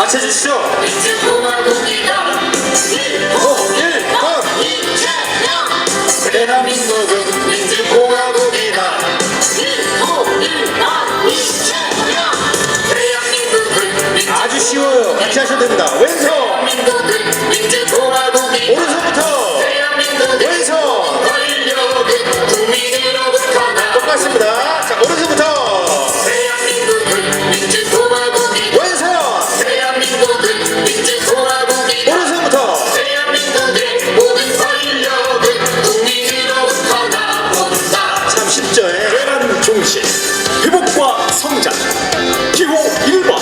같이 해주시죠. 대한민국은 민주공화국이다. 아주 쉬워요. 같이 하셔도 됩니다. 왼손 오른손부터 왼손 똑같습니다. 자, 오른손부터 왼손 오른손부터 참 쉽죠. 대란 중심, 회복과 성장, 기호 1번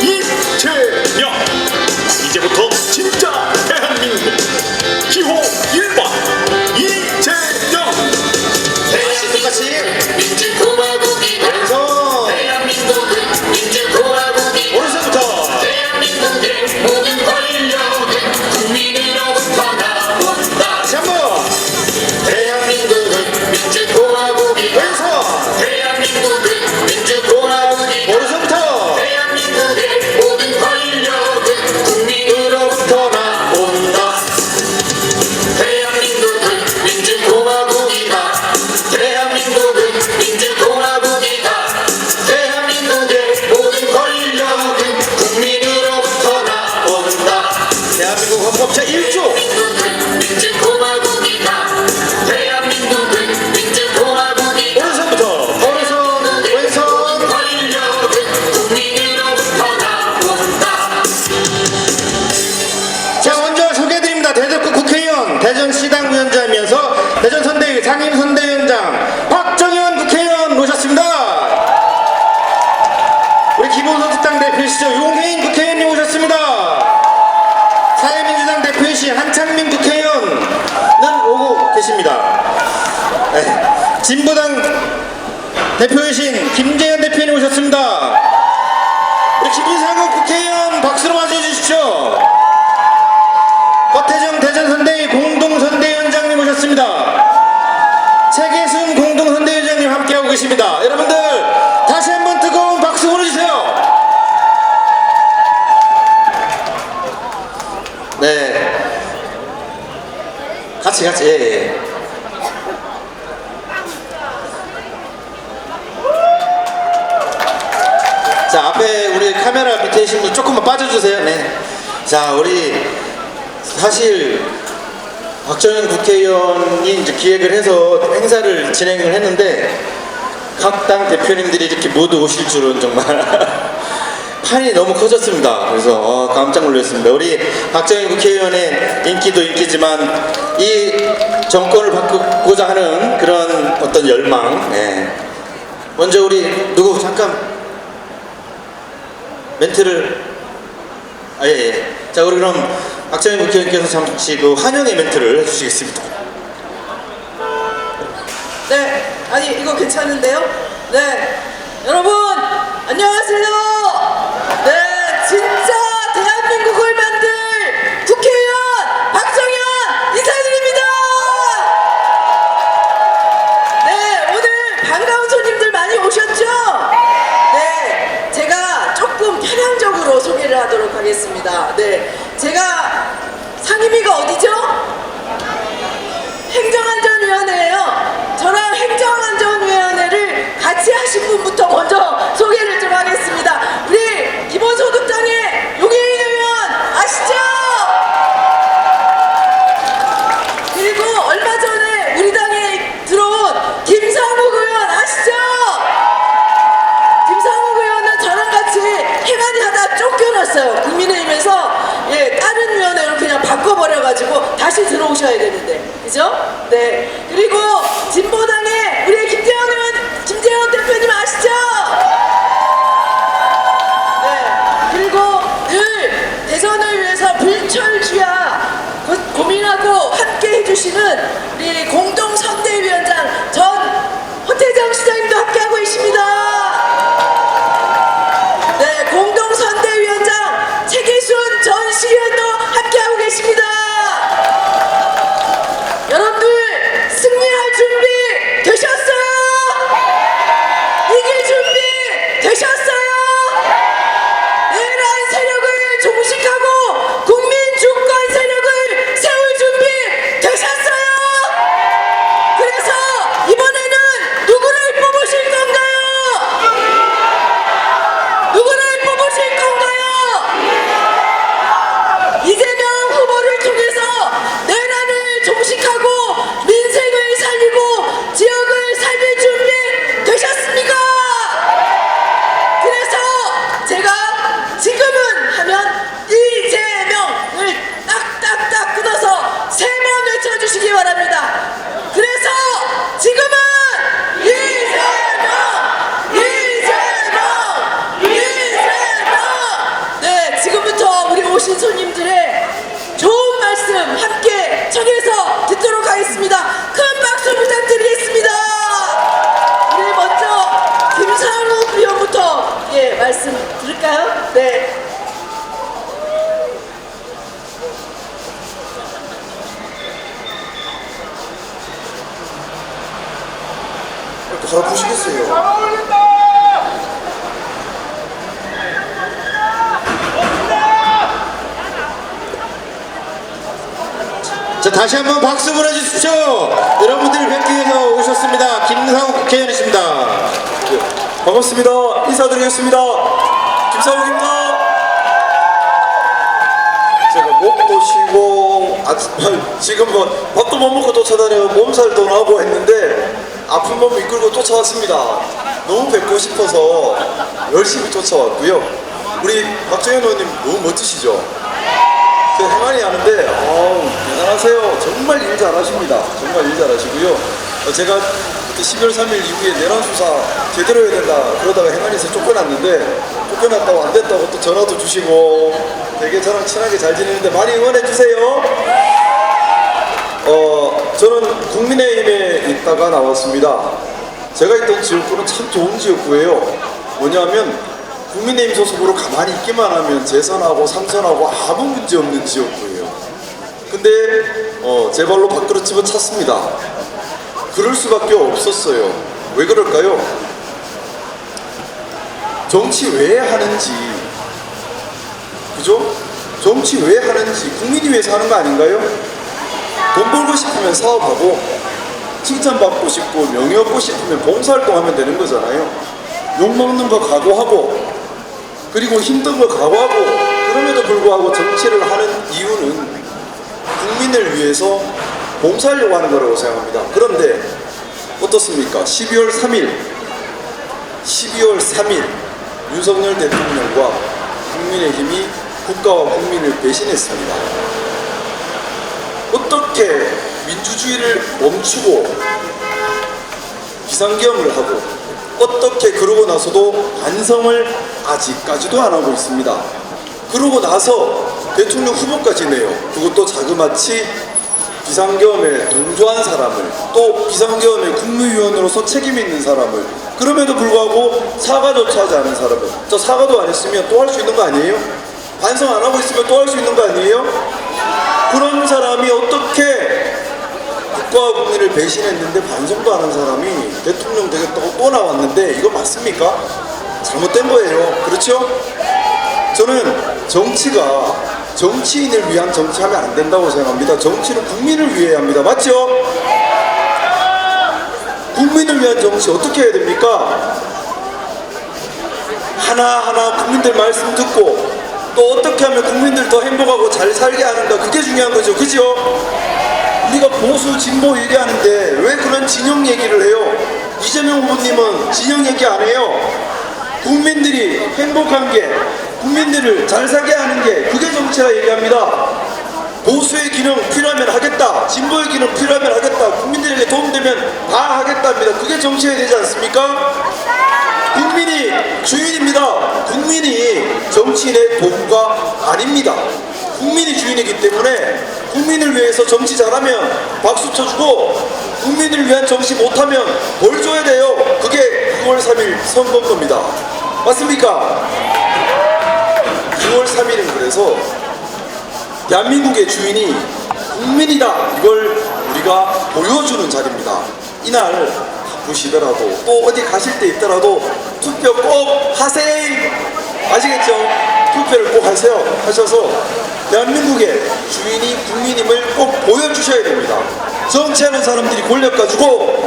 이재명. 이제부터 진짜 대한민국 기호 1번 이재명. 다시 똑같이 왼손 오른손부터 다시 한번 대한민국은 민주공화국이 왼손 오른손부터 국민으로부터 나온다. 대한민국은 민주공화국이다. 대한민국은 민주공화국이다. 대한민국의 모든 권력은 국민으로부터 나온다. 대한민국 헌법 제1조 오른손부터 오른손 왼손 자, 먼저 소개해드립니다. 대전구 국회의원, 대전시당 위원장이면서 대전선대위 상임선대위원장 박정현 국회의원 모셨습니다. 우리 기본소득당 대표이시죠 용혜인 국회의원님 오셨습니다. 사회민주당 대표이신 한창민 국회의원은 오고 계십니다. 네. 진보당 대표이신 김재현 대표님 오셨습니다. 우리 김인상국 국회의원 박수로 맞이해 주십시오. 허태정 대전선대위 공동선대위원장님 오셨습니다. 최계순 공동선대위원장님 함께하고 계십니다. 여러분들 다시 한번 뜨거운 박수 보내주세요. 네, 같이 예. 자, 앞에 우리 카메라 밑에 계신 분 조금만 빠져주세요. 네. 자, 우리 사실 박정현 국회의원이 이제 기획을 해서 행사를 진행을 했는데 각 당 대표님들이 이렇게 모두 오실 줄은 정말 판이 너무 커졌습니다. 그래서 깜짝 놀랐습니다. 우리 박정현 국회의원의 인기도 인기지만 이 정권을 바꾸고자 하는 그런 어떤 열망. 예. 먼저 우리 누구 잠깐 멘트를 예. 자, 우리 그럼 박정현 국회의원께서 잠시 그 환영의 멘트를 해주시겠습니다. 네, 아니 이거 괜찮은데요? 네, 여러분 안녕하세요. 네, 진짜 대한민국을 만들 국회의원 박정현 인사드립니다. 네, 오늘 반가운 손님들 많이 오셨죠? 네, 제가 조금 편향적으로 소개를 하도록 하겠습니다. 네, 제가 상임위가 어디죠? 행정안전위원회예요. 저랑 행정안전위원회를 같이 하신 분부터 먼저 소개를 좀 하겠습니다. 우리 기본소득당의 용혜인 의원 아시죠? 그리고 얼마 전에 우리 당에 들어온 김상욱 의원 아시죠? 김상욱 의원은 저랑 같이 행안위 하다 쫓겨났어요. 국민의힘에서 다른 위원회로 그냥 바꿔버려가지고 다시 들어오셔야 되는데, 그죠? 네. 그리고 진보당의 우리 김재원 대표님 아시죠? 네. 그리고 늘 대선을 위해서 불철주야 고민하고 함께 해주시는 우리 공동선대위원장 전 허태정 시장님도 함께하고 계십니다. 네. 공동선대위원장 최계순 전 시의원도 함께하고 계십니다. 여러분들 승리할 준비 되셨어요? 이길 준비 되셨어요? 내란 세력을 그럴까요? 네. 잘 보시겠어요. 자, 다시 한번 박수 보내주십시오. 여러분들 뵙기 위해서 오셨습니다. 김상욱 국회의원이십니다. 반갑습니다. 인사드리겠습니다. 김상욱입니다. 제가 목도 쉬고 지금 뭐 밥도 못 먹고 쫓아다니고 몸살도 나고 했는데 아픈 몸 이끌고 쫓아왔습니다. 너무 뵙고 싶어서 열심히 쫓아왔고요. 우리 박정현 의원님 너무 멋지시죠? 제가 행안위 하는데 대단하세요. 정말 일 잘하십니다. 정말 일 잘하시고요. 제가 그때 12월 3일 이후에 내란 수사 제대로 해야 된다 그러다가 행안위에서 쫓겨났는데 쫓겨났다고 안 됐다고 또 전화도 주시고 되게 저랑 친하게 잘 지내는데 많이 응원해 주세요. 저는 국민의힘에 있다가 나왔습니다. 제가 있던 지역구는 참 좋은 지역구예요. 뭐냐면 국민의힘 소속으로 가만히 있기만 하면 재선하고 삼선하고 아무 문제 없는 지역구예요. 근데 제 발로 밖으로 집어찼습니다. 그럴 수밖에 없었어요. 왜 그럴까요? 정치 왜 하는지, 그죠? 정치 왜 하는지 국민이 위해서 하는 거 아닌가요? 돈 벌고 싶으면 사업하고 칭찬받고 싶고 명예 얻고 싶으면 봉사활동하면 되는 거잖아요. 욕먹는 거 각오하고 그리고 힘든 거 각오하고 그럼에도 불구하고 정치를 하는 이유는 국민을 위해서 봉사하려고 하는 거라고 생각합니다. 그런데 어떻습니까? 12월 3일 윤석열 대통령과 국민의힘이 국가와 국민을 배신했습니다. 어떻게 민주주의를 멈추고 비상계엄을 하고 어떻게 그러고 나서도 반성을 아직까지도 안 하고 있습니다. 그러고 나서 대통령 후보까지 내요. 그것도 자그마치 비상계엄에 동조한 사람을 또 비상계엄의 국무위원으로서 책임 있는 사람을 그럼에도 불구하고 사과조차 하지 않은 사람을 저 사과도 안 했으면 또 할 수 있는 거 아니에요? 반성 안 하고 있으면 또 할 수 있는 거 아니에요? 그런 사람이 어떻게 국가와 국민을 배신했는데 반성도 안 한 사람이 대통령 되겠다고 또 나왔는데 이거 맞습니까? 잘못된 거예요. 그렇죠? 저는 정치가 정치인을 위한 정치하면 안 된다고 생각합니다. 정치는 국민을 위해 합니다. 맞죠? 국민을 위한 정치 어떻게 해야 됩니까? 하나하나 국민들 말씀 듣고 또 어떻게 하면 국민들 더 행복하고 잘 살게 하는가 그게 중요한 거죠. 그죠? 우리가 보수 진보 얘기하는데 왜 그런 진영 얘기를 해요? 이재명 후보님은 진영 얘기 안 해요. 국민들이 행복한 게 국민들을 잘 살게 하는 게 그게 정치라 얘기합니다. 보수의 기능 필요하면 하겠다. 진보의 기능 필요하면 하겠다. 국민들에게 도움되면 다 하겠답니다. 그게 정치해야 되지 않습니까? 국민이 주인입니다. 국민이 정치인의 도구가 아닙니다. 국민이 주인이기 때문에 국민을 위해서 정치 잘하면 박수 쳐주고 국민을 위한 정치 못하면 벌 줘야 돼요. 그게 6월 3일 선거인 겁니다. 맞습니까? 6월 3일은 그래서 대한민국의 주인이 국민이다. 이걸 우리가 보여주는 자리입니다. 이날 바쁘시더라도 또 어디 가실 때 있더라도 투표 꼭 하세요. 아시겠죠? 투표를 꼭 하세요. 하셔서 대한민국의 주인이 국민임을 꼭 보여주셔야 됩니다. 정치하는 사람들이 권력 가지고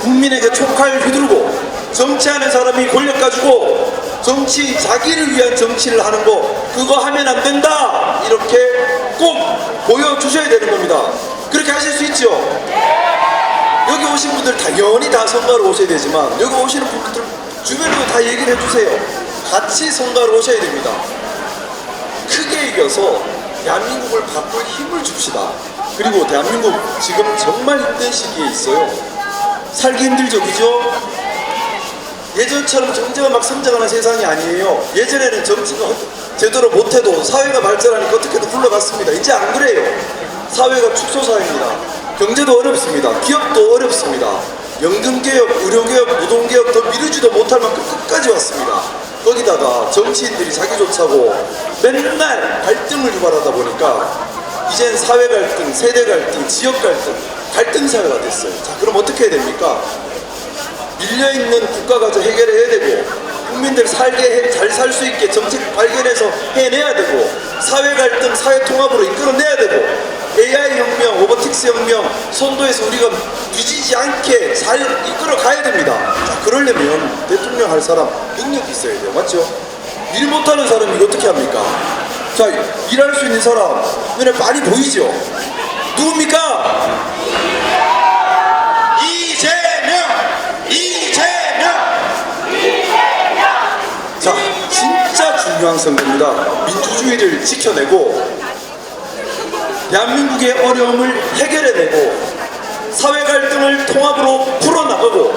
국민에게 촉칼 휘두르고 정치하는 사람이 권력 가지고 정치 자기를 위한 정치를 하는 거 그거 하면 안 된다. 이렇게 꼭 보여주셔야 되는 겁니다. 그렇게 하실 수 있죠? 여기 오신 분들 당연히 다 선거하러 오셔야 되지만 여기 오시는 분들 주변에도 다 얘기를 해주세요. 같이 선거하러 오셔야 됩니다. 크게 이겨서 대한민국을 바꿀 힘을 줍시다. 그리고 대한민국 지금 정말 힘든 시기에 있어요. 살기 힘들죠, 그죠? 예전처럼 경제가 막 성장하는 세상이 아니에요. 예전에는 정치가 제대로 못해도 사회가 발전하니까 어떻게든 굴러갔습니다. 이제 안 그래요. 사회가 축소사회입니다. 경제도 어렵습니다. 기업도 어렵습니다. 연금개혁, 의료개혁, 노동개혁 더 미루지도 못할 만큼 끝까지 왔습니다. 거기다가 정치인들이 자기 좋자고 맨날 갈등을 유발하다 보니까 이젠 사회 갈등, 세대 갈등, 지역 갈등, 갈등 사회가 됐어요. 자, 그럼 어떻게 해야 됩니까? 밀려있는 국가가 해결해야 되고, 국민들 잘 살 수 있게 정책 발견해서 해내야 되고, 사회 갈등, 사회 통합으로 이끌어내야 되고, AI 혁명, 로보틱스 혁명, 선도에서 우리가 뒤지지 않게 잘 이끌어 가야 됩니다. 자, 그러려면 대통령 할 사람 능력이 있어야 돼요. 맞죠? 일 못하는 사람이 이거 어떻게 합니까? 자, 일할 수 있는 사람 눈에 많이 보이죠? 누굽니까? 자, 진짜 중요한 선거입니다. 민주주의를 지켜내고 대한민국의 어려움을 해결해내고 사회 갈등을 통합으로 풀어나가고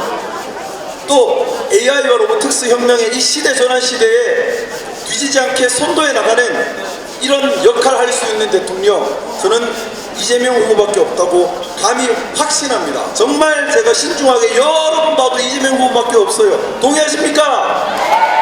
또 AI와 로보틱스 혁명의 이 시대 전환 시대에 뒤지지 않게 선도해 나가는 이런 역할을 할 수 있는 대통령, 저는 이재명 후보밖에 없다고 감히 확신합니다. 정말 제가 신중하게 여러 번 봐도 이재명 후보밖에 없어요. 동의하십니까?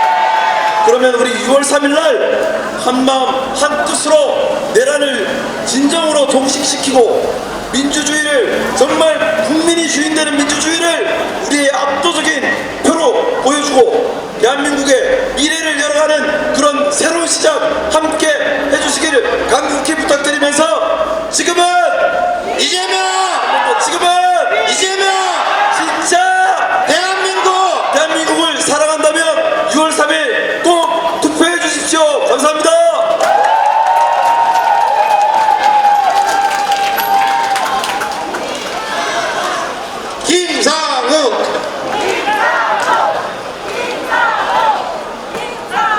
그러면 우리 6월 3일날 한마음 한뜻으로 내란을 진정으로 종식시키고 민주주의를, 정말 국민이 주인되는 민주주의를 우리의 압도적인 표로 보여주고 대한민국의 미래를 열어가는 그런 새로운 시작 함께 해주시기를 간곡히 부탁드리면서 지금은 이재명! 진짜 대한민국을 사랑한다면 6월 3일 꼭 투표해 주십시오. 감사합니다. 김상욱!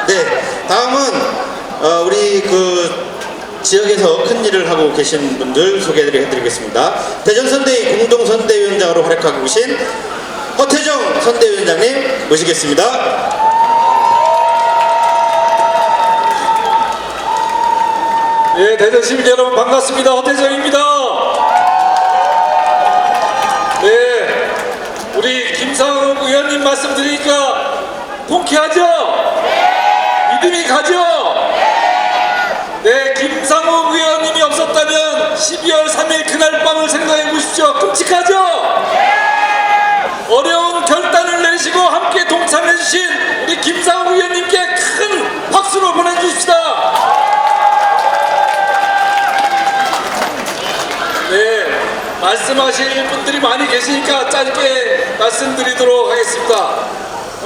네, 다음은 우리 지역에서 큰 일을 하고 계신 분들 소개해드리겠습니다. 대전선대위 공동선대위원장으로 활약하고 계신 허태정 선대위원장님 모시겠습니다. 예, 대전 시민 여러분 반갑습니다. 허태정입니다. 네, 우리 김상욱 의원님 말씀 드리니까 통쾌하죠? 믿음이 가죠? 네, 김상욱 의원님이 없었다면 12월 3일 그날 밤을 생각해 보십시오. 끔찍하죠? 어려운 결단을 내시고 함께 동참해 주신 우리 김상욱 의원님께 큰 박수로 보내주십시다. 네, 말씀하실 분들이 많이 계시니까 짧게 말씀드리도록 하겠습니다.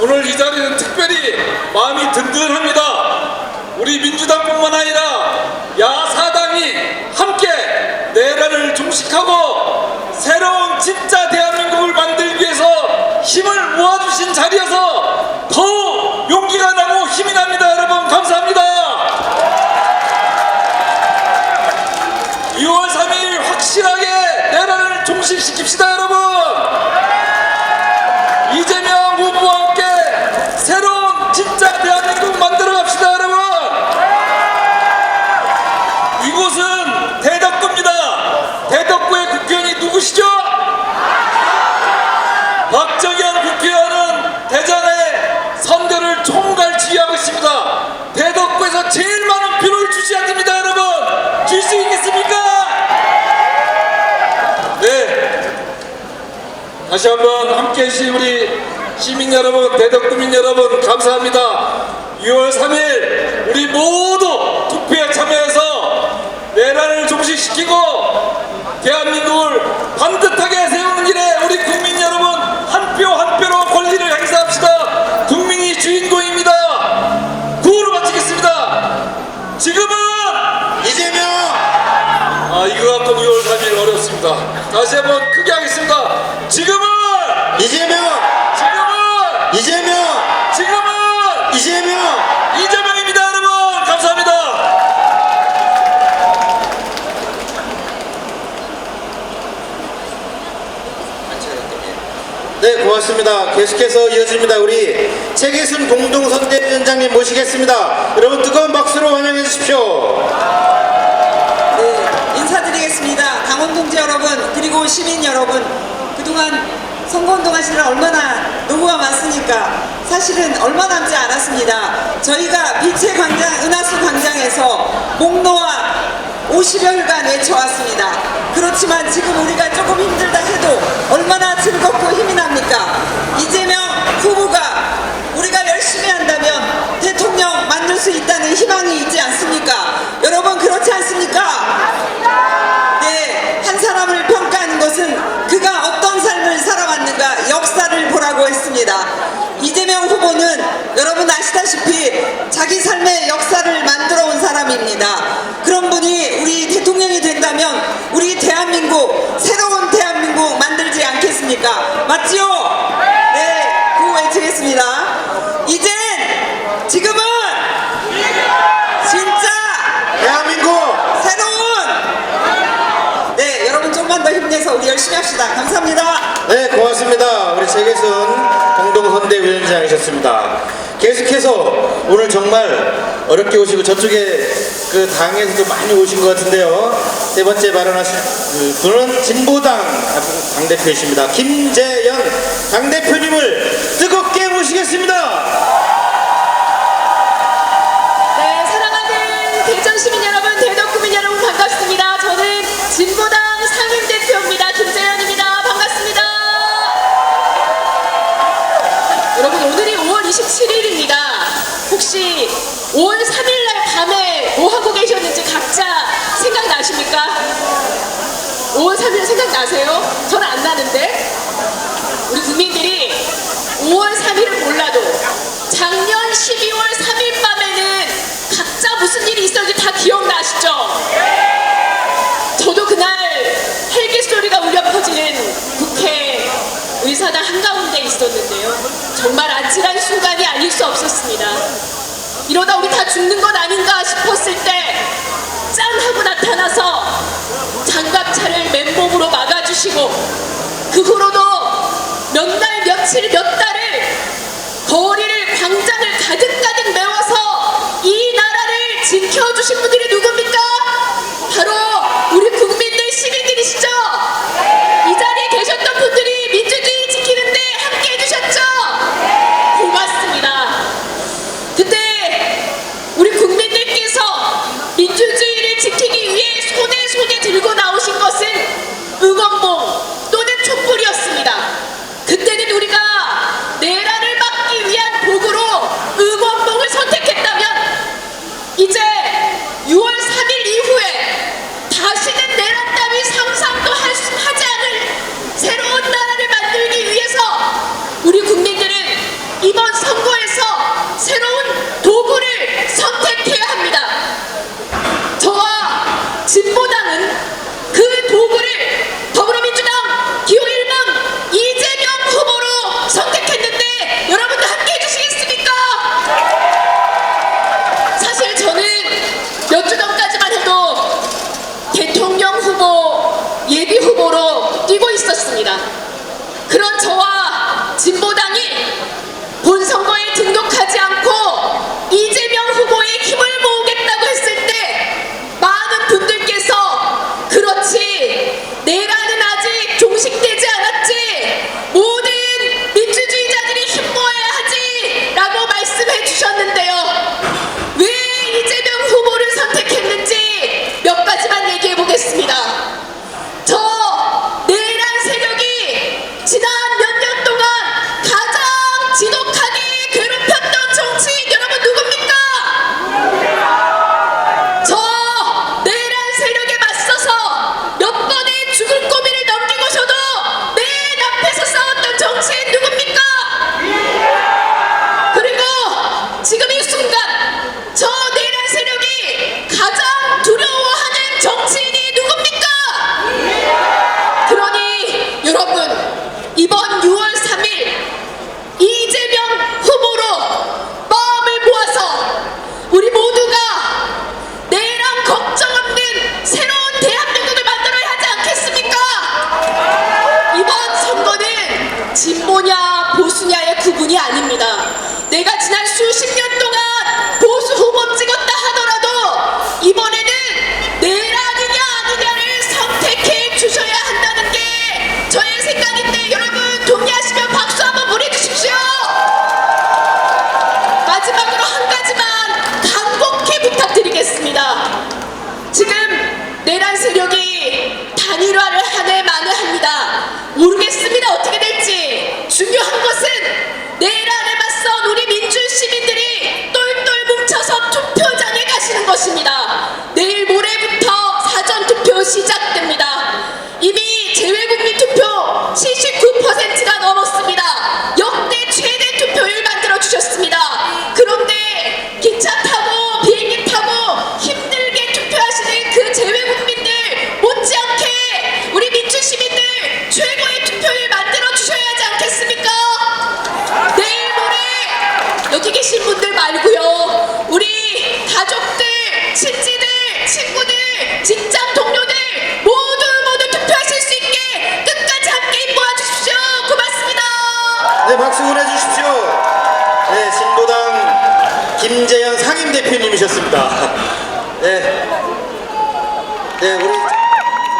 오늘 이 자리는 특별히 마음이 든든합니다. 우리 민주당뿐만 아니라 야사당이 함께 내란을 종식하고 새로운 진짜 대한민국을 만들기 위해서 힘을 모아주신 자리여서 더욱 용기가 나고 힘이 납니다. 여러분 감사합니다. 2월 3일 확실하게 내란을 종식시킵시다. 여러분 이재명 후보와 함께 새로운 진짜 대한민국 만들어 갑시다. 여러분 이곳은 대덕구입니다. 대덕구의 국회의원이 누구시죠? 박정현 국회의원은 대전의 선거를 총괄 지휘하고 있습니다. 대덕구에서 제일 많은 표를 주셔야 됩니다. 여러분 줄 수 있겠습니까? 네, 다시 한번 함께 해주신 우리 시민 여러분, 대덕구민 여러분 감사합니다. 6월 3일 우리 모두 투표에 참여해서 내란을 종식시키고 대한민국을 반듯하게 세우는 일에 우리 국민 여러분 한 표 한 표로 권리를 행사합시다. 국민이 주인공입니다. 구호로 마치겠습니다. 지금은 이재명! 이거 갖고 6월 3일 어렵습니다. 다시 한번 크게 하겠습니다. 지금은 이재명! 이재명입니다. 여러분 감사합니다. 네, 고맙습니다. 계속해서 이어집니다. 우리 최계순 공동선대위원장님 모시겠습니다. 여러분 뜨거운 박수로 환영해 주십시오. 네, 인사드리겠습니다. 당원 동지 여러분, 그리고 시민 여러분, 그동안 선거운동 하시느라 얼마나 노고가 많습니까? 사실은 얼마 남지 않았습니다. 저희가 빛의 광장, 은하수 광장에서 목노와 50여일간 외쳐왔습니다. 그렇지만 지금 우리가 조금 힘들다 해도 얼마나 즐겁고 힘이 납니까? 이재명 후보가 우리가 열심히 한다면 대통령 만들 수 있다는 희망이 있지 않습니까? 여러분 그렇지 않습니까? 네, 한 사람을 평가하는 것은 그가 어떤 삶을 살아왔는가 역사를 보라고 했습니다. 이재명 후보는 여러분 아시다시피 자기 삶의 역사를 만들어 온 사람입니다. 그런 분이 우리 대통령이 된다면 우리 대한민국, 새로운 대한민국 만들지 않겠습니까? 맞지요? 네, 구호 외치겠습니다. 이젠 지금은 진짜 대한민국 새로운, 네, 여러분 좀만 더 힘내서 우리 열심히 합시다. 감사합니다. 네, 고맙습니다. 우리 재계순 공동선대위원장이셨습니다. 계속해서 오늘 정말 어렵게 오시고 저쪽에 그 당에서도 많이 오신 것 같은데요. 세 번째 발언하실 분은 진보당 당대표이십니다. 김재현 당대표님을 뜨겁게 모시겠습니다. 네, 사랑하는 대전 시민 여러분, 대덕 구민 여러분 반갑습니다. 저는 진보당 상임대표입니다. 김재현입니다. 반갑습니다. 여러분 오늘이 5월 27일입니다. 혹시 5월 3일날 밤에 뭐 하고 계셨는지 각자 생각나십니까? 5월 3일 생각나세요? 저는 안 나는데 우리 국민들이 5월 3일은 몰라도 작년 12월 3일 밤에는 각자 무슨 일이 있었는지 다 기억나시죠? 저도 그날 헬기 소리가 울려 퍼지는 국회 의사당 한가운데 있었는데요. 정말 아찔한 순간이 아닐 수 없었습니다. 이러다 우리 다 죽는 건 아닌가 싶었을 때 짠 하고 나타나서 장갑차를 맨몸으로 막아주시고 그 후로도 몇 날 며칠 몇 달을 거리를 광장을 가득가득 메워서 이 나라를 지켜주신 분들이 누굽니까? 바로 우리 국민들 시민들이시죠. 이 자리에 계셨던 분들이 민주주의 지키는데 함께 해주셨죠. 고맙습니다. 그때 우리 국민들께서 민주주의를 지키기 위해 손에 들고 나오신 것은 응원봉 또는 촛불이었습니다. 그때는 우리가 모시겠습니다. 네. 네, 우리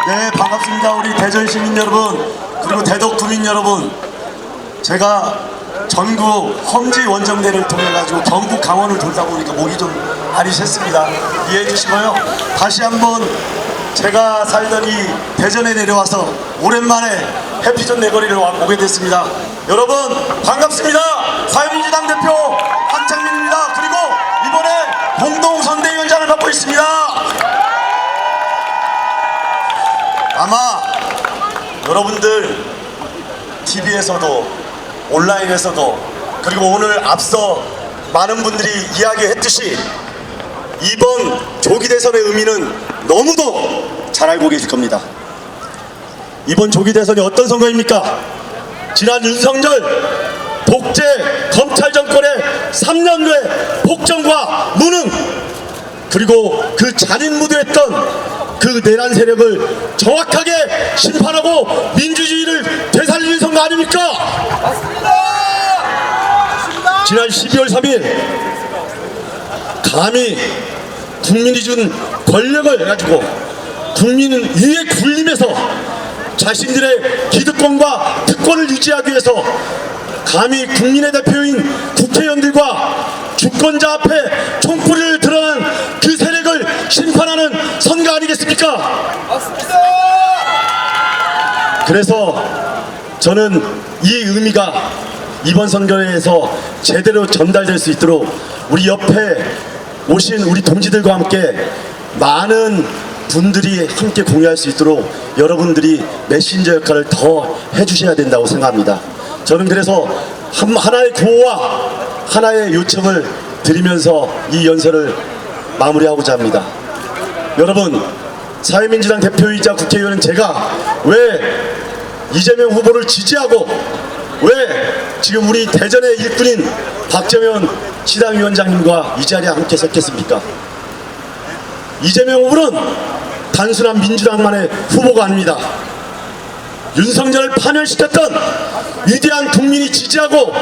네, 반갑습니다. 우리 대전 시민 여러분, 그리고 대덕 구민 여러분. 제가 전국 험지 원정대를 통해 가지고 경북 강원을 돌다 보니까 목이 좀 많이 샜습니다. 이해해 주시고요. 다시 한번 제가 살던 이 대전에 내려와서 오랜만에 해피존 내거리를 오게 됐습니다. 여러분 반갑습니다. 사회민주당 대표 황창민입니다. 그리고 이번에 공동 선대위원장을 맡고 있습니다. 아마 여러분들 TV에서도 온라인에서도 그리고 오늘 앞서 많은 분들이 이야기했듯이 이번 조기 대선의 의미는 너무도 잘 알고 계실 겁니다. 이번 조기 대선이 어떤 선거입니까? 지난 윤석열 독재 검찰 정권의 3년의 폭정과 무능, 그리고 그 잔인무도했던 그 내란 세력을 정확하게 심판하고 민주주의를 되살리는 선거 아닙니까? 지난 12월 3일 감히 국민이 준 권력을 가지고 국민 위에 굴림해서 자신들의 기득권과 특권을 유지하기 위해서 감히 국민의 대표인 국회의원들과 주권자 앞에 총구리를 드러난 그 세력을 심판하는 선거 아니겠습니까? 맞습니다. 그래서 저는 이 의미가 이번 선거에서 제대로 전달될 수 있도록 우리 옆에 오신 우리 동지들과 함께 많은 분들이 함께 공유할 수 있도록 여러분들이 메신저 역할을 더 해주셔야 된다고 생각합니다. 저는 그래서 하나의 구호와 하나의 요청을 드리면서 이 연설을 마무리하고자 합니다. 여러분, 사회민주당 대표이자 국회의원은 제가 왜 이재명 후보를 지지하고 왜 지금 우리 대전의 일꾼인 박정현 시당위원장님과 이 자리에 함께 섰겠습니까? 이재명 후보는 단순한 민주당만의 후보가 아닙니다. 윤석열을 파멸시켰던 위대한 국민이 지지하고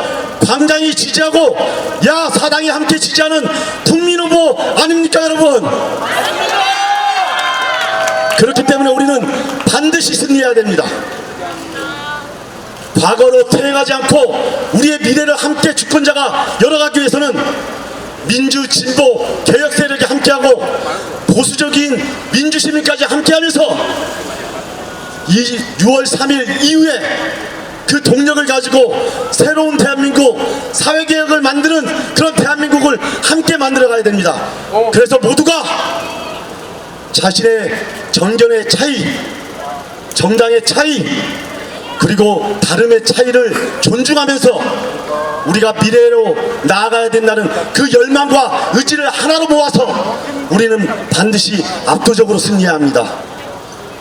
광장이 지지하고 야 사당이 함께 지지하는 국민 후보 아닙니까 여러분? 그렇기 때문에 우리는 반드시 승리해야 됩니다. 과거로 퇴행하지 않고 우리의 미래를 함께 주권자가 열어가기 위해서는 민주, 진보, 개혁 세력이 함께하고 보수적인 민주시민까지 함께하면서 이 6월 3일 이후에 그 동력을 가지고 새로운 대한민국, 사회개혁을 만드는 그런 대한민국을 함께 만들어가야 됩니다. 그래서 모두가 자신의 정견의 차이, 정당의 차이, 그리고 다름의 차이를 존중하면서 우리가 미래로 나아가야 된다는 그 열망과 의지를 하나로 모아서 우리는 반드시 압도적으로 승리해야 합니다.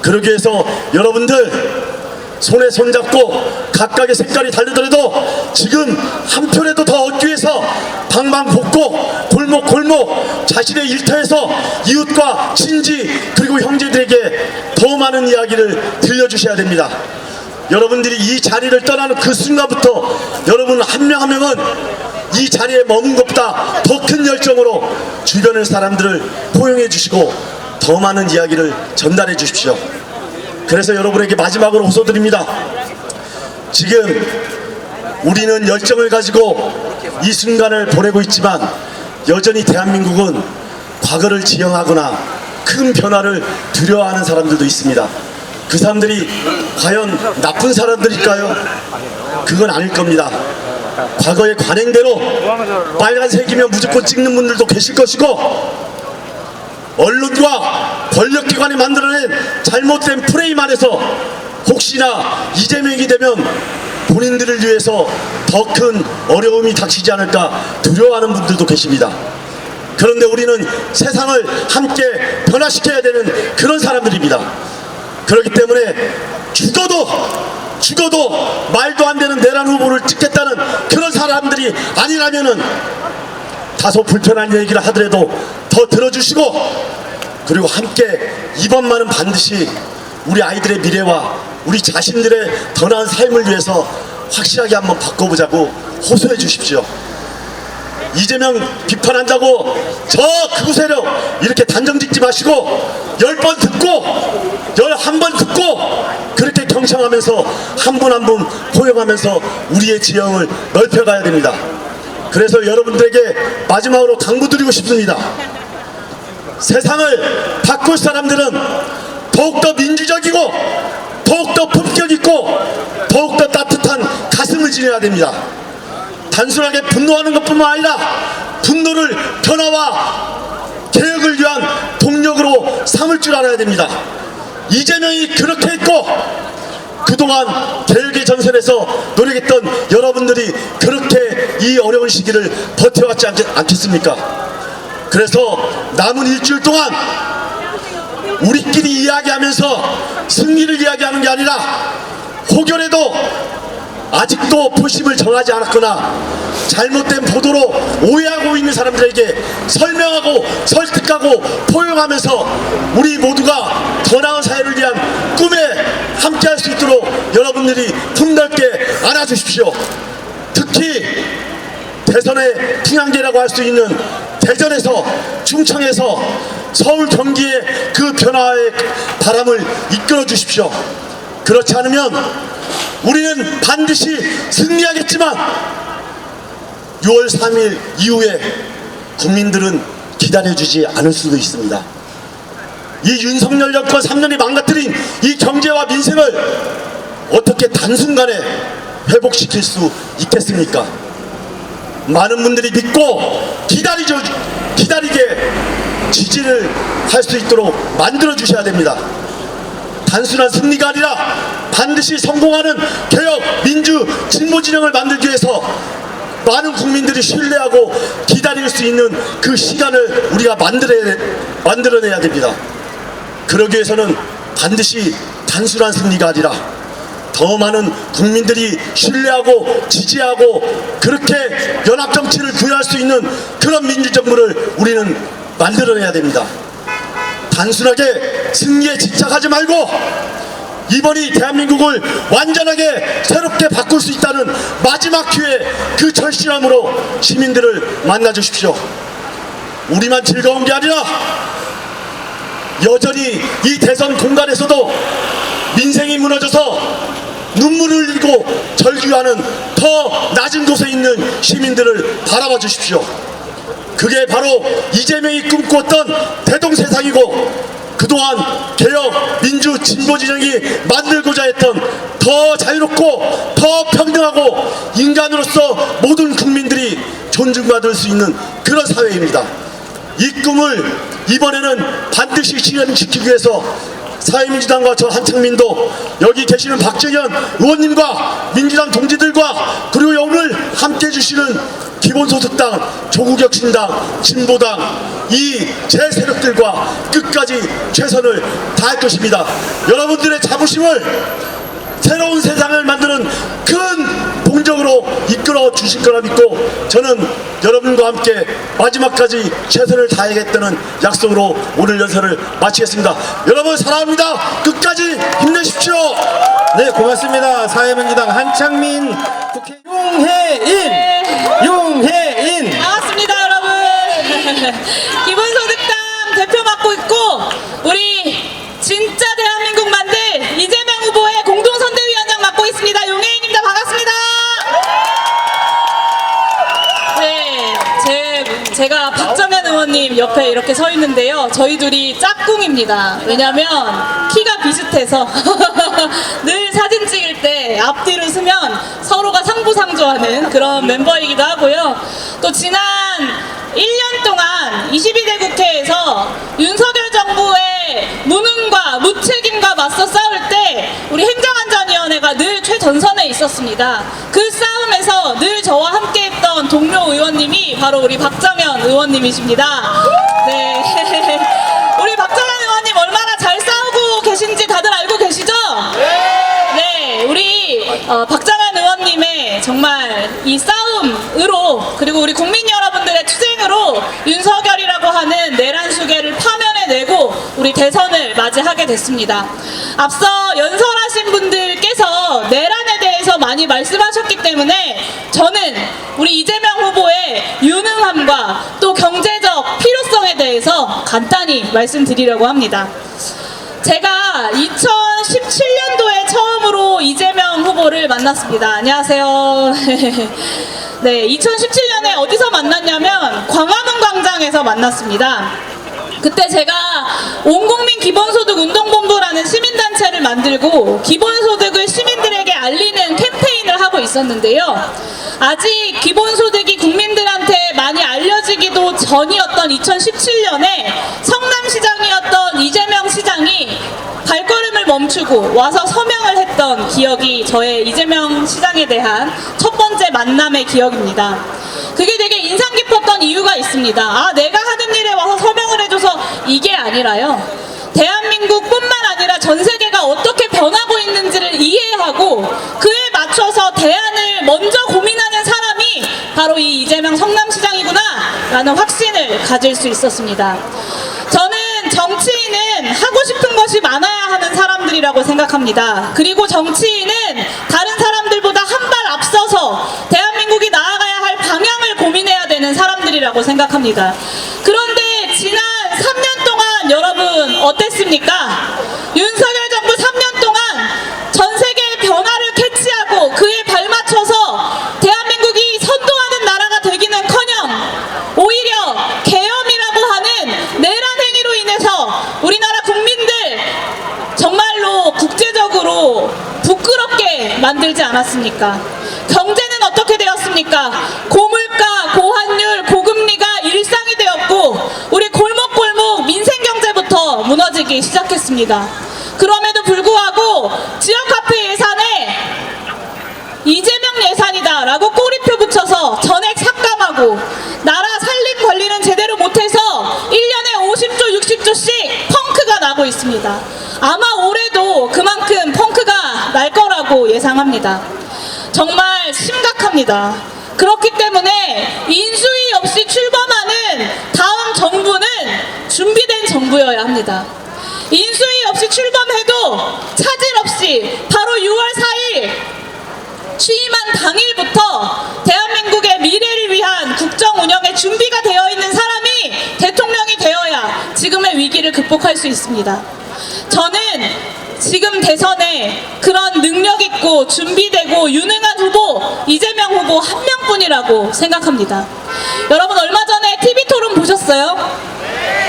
그러기 위해서 여러분들 손에 손잡고 각각의 색깔이 다르더라도 지금 한 표라도 더 얻기 위해서 방방곡곡 골목골목 자신의 일터에서 이웃과 친지 그리고 형제들에게 더 많은 이야기를 들려주셔야 됩니다. 여러분들이 이 자리를 떠나는 그 순간부터 여러분 한 명 한 명은 이 자리에 머문 것보다 더 큰 열정으로 주변의 사람들을 포용해 주시고 더 많은 이야기를 전달해 주십시오. 그래서 여러분에게 마지막으로 호소드립니다. 지금 우리는 열정을 가지고 이 순간을 보내고 있지만 여전히 대한민국은 과거를 지향하거나 큰 변화를 두려워하는 사람들도 있습니다. 그 사람들이 과연 나쁜 사람들일까요? 그건 아닐 겁니다. 과거의 관행대로 빨간색이면 무조건 찍는 분들도 계실 것이고 언론과 권력기관이 만들어낸 잘못된 프레임 안에서 혹시나 이재명이 되면 본인들을 위해서 더 큰 어려움이 닥치지 않을까 두려워하는 분들도 계십니다. 그런데 우리는 세상을 함께 변화시켜야 되는 그런 사람들입니다. 그렇기 때문에 죽어도 말도 안 되는 내란 후보를 찍겠다는 그런 사람들이 아니라면은 다소 불편한 얘기를 하더라도 더 들어주시고 그리고 함께 이번만은 반드시 우리 아이들의 미래와 우리 자신들의 더 나은 삶을 위해서 확실하게 한번 바꿔보자고 호소해 주십시오. 이재명 비판한다고 저 그곳에로 이렇게 단정 짓지 마시고 10번 듣고 11번 듣고 그렇게 경청하면서 한 분 한 분 포용하면서 우리의 지형을 넓혀가야 됩니다. 그래서 여러분들에게 마지막으로 당부드리고 싶습니다. 세상을 바꿀 사람들은 더욱더 민주적이고 더욱더 품격 있고 더욱더 따뜻한 가슴을 지녀야 됩니다. 단순하게 분노하는 것뿐만 아니라 분노를 변화와 개혁을 위한 동력으로 삼을 줄 알아야 됩니다. 이재명이 그렇게 했고 그동안 개혁의 전선에서 노력했던 여러분들이 그렇게 이 어려운 시기를 버텨왔지 않겠습니까? 그래서 남은 일주일 동안 우리끼리 이야기하면서 승리를 이야기하는 게 아니라 혹여라도 아직도 표심을 정하지 않았거나 잘못된 보도로 오해하고 있는 사람들에게 설명하고 설득하고 포용하면서 우리 모두가 더 나은 사회를 위한 꿈에 함께할 수 있도록 여러분들이 품넓게 안아주십시오. 특히 대선의 풍향계라고 할 수 있는 대전에서 충청에서 서울 경기의 그 변화의 바람을 이끌어 주십시오. 그렇지 않으면 우리는 반드시 승리하겠지만 6월 3일 이후에 국민들은 기다려주지 않을 수도 있습니다. 이 윤석열 정권 3년이 망가뜨린 이 경제와 민생을 어떻게 단순간에 회복시킬 수 있겠습니까? 많은 분들이 믿고 기다리게 지지를 할 수 있도록 만들어 주셔야 됩니다. 단순한 승리가 아니라 반드시 성공하는 개혁, 민주, 진보 진영을 만들기 위해서 많은 국민들이 신뢰하고 기다릴 수 있는 그 시간을 우리가 만들어내야 됩니다. 그러기 위해서는 반드시 단순한 승리가 아니라 더 많은 국민들이 신뢰하고 지지하고 그렇게 연합정치를 구현할 수 있는 그런 민주정부를 우리는 만들어내야 됩니다. 단순하게 승리에 집착하지 말고 이번이 대한민국을 완전하게 새롭게 바꿀 수 있다는 마지막 기회 그 절실함으로 시민들을 만나주십시오. 우리만 즐거운 게 아니라 여전히 이 대선 공간에서도 민생이 무너져서 눈물을 흘리고 절규하는 더 낮은 곳에 있는 시민들을 바라봐 주십시오. 그게 바로 이재명이 꿈꿨던 대동세상이고 그동안 개혁, 민주, 진보 진영이 만들고자 했던 더 자유롭고 더 평등하고 인간으로서 모든 국민들이 존중받을 수 있는 그런 사회입니다. 이 꿈을 이번에는 반드시 실현시키기 위해서 사회민주당과 저 한창민도 여기 계시는 박정현 의원님과 민주당 동지들과 그리고 오늘 함께 해주시는 기본소득당, 조국혁신당, 진보당 이 제 세력들과 끝까지 최선을 다할 것입니다. 여러분들의 자부심을 새로운 세상을 만드는 큰 동력으로 이끌어 주실 거라 믿고 저는 여러분과 함께 마지막까지 최선을 다하겠다는 약속으로 오늘 연설을 마치겠습니다. 여러분 사랑합니다. 끝까지 힘내십시오. 네, 고맙습니다. 사회민주당 한창민 국회 용해인 반갑습니다, 여러분. 기본소득당 대표 맡고 있고 우리 진짜 대한민국 만들 이재명 후보의 공동선대위원장 맡고 있습니다. 용혜인입니다. 반갑습니다. 네, 제가 박정현 의원님 옆에 이렇게 서 있는데요. 저희 둘이 짝꿍입니다. 왜냐면 키가 비슷해서 늘 사진 찍을 때 앞뒤를 쓰면 서로가 상부상조하는 그런 멤버이기도 하고요. 또 지난 1년 동안 22대 국회에서 윤석열 정부의 무능과 무책임과 맞서 싸울 때 우리 행정안전위원회가 늘 최전선에 있었습니다. 그 싸움에서 늘 저와 함께했던 동료 의원님이 바로 우리 박정현 의원님이십니다. 네, 우리 박정현 의원님 얼마나 잘 싸우고 계신지 다들 알고 계시죠? 네, 우리 박정현 의원님의 정말 이 싸움으로 그리고 우리 국민 여러분들의 투쟁으로 윤석열이라고 하는 내란 수계를 파면해내고 우리 대선을 맞이하게 됐습니다. 앞서 연설하신 분들께서 내란에 대해서 대해서 많이 말씀하셨기 때문에 저는 우리 이재명 후보의 유능함과 또 경제적 필요성에 대해서 간단히 말씀드리려고 합니다. 제가 2017년도에 처음으로 이재명 후보를 만났습니다. 안녕하세요. 네, 2017년에 어디서 만났냐면 광화문 광장에서 만났습니다. 그때 제가 온국민 기본소득 운동본부라는 시민단체를 만들고 기본소득을 시민들에게 알리는 캠페인을 하고 있었는데요. 아직 기본소득이 국민들한테 많이 알려지기도 전이었던 2017년에 성남시장이었던 이재명 시장이 발걸음을 멈추고 와서 서명을 했던 기억이 저의 이재명 시장에 대한 첫 번째 만남의 기억입니다. 그게 되게 인상 깊었던 이유가 있습니다. 아, 내가 하는 일에 와서 서명을 해줘서 이게 아니라요. 대한민국뿐만 아니라 전 세계가 어떻게 변하고 있는지를 이해하고 그에 맞춰서 대안을 먼저 고민하는 사람이 바로 이 이재명 성남시장이구나 라는 확신을 가질 수 있었습니다. 저는 정치인은 하고 싶은 것이 많아야 하는 사람들이라고 생각합니다. 그리고 정치인은 다른 사람들보다 한 발 앞서서 대한민국이 나아가야 할 방향을 고민해야 되는 사람들이라고 생각합니다. 그런데 지난 3년 동안 여러분 어땠습니까? 윤석열 정부 3년 동안 전 세계의 변화를 캐치하고 그에 발맞춰서 대한민국이 선도하는 나라가 되기는커녕 오히려 계엄이라고 하는 내란 행위로 인해서 우리나라 국민들 정말로 국제적으로 부끄럽게 만들지 않았습니까? 경제는 어떻게 되었습니까? 고물가, 고환율, 고금리가 일상이 되었고 우리 골목골목 민생경제부터 무너지기 시작했습니다. 그럼에도 불구하고 지역화폐 예산에 이재명 예산이다 라고 꼬리표 붙여서 전액 삭감하고 나라 살림 관리는 제대로 못해서 1년에 50조 60조씩 펑크가 나고 있습니다. 아마 올해도 그만큼 펑크가 날 거라고 예상합니다. 정말 심각합니다. 그렇기 때문에 인수위 없이 출범하는 다음 정부는 준비된 정부여야 합니다. 인수위 없이 출범해도 차질 없이 바로 6월 4일 취임한 당일부터 대한민국의 미래를 위한 국정 운영에 준비가 되어 있는 사람이 대통령이 되어야 지금의 위기를 극복할 수 있습니다. 저는 지금 대선에 그런 능력 있고 준비되고 유능한 후보 이재명 후보 한 명뿐이라고 생각합니다. 여러분 얼마 전에 TV토론 보셨어요?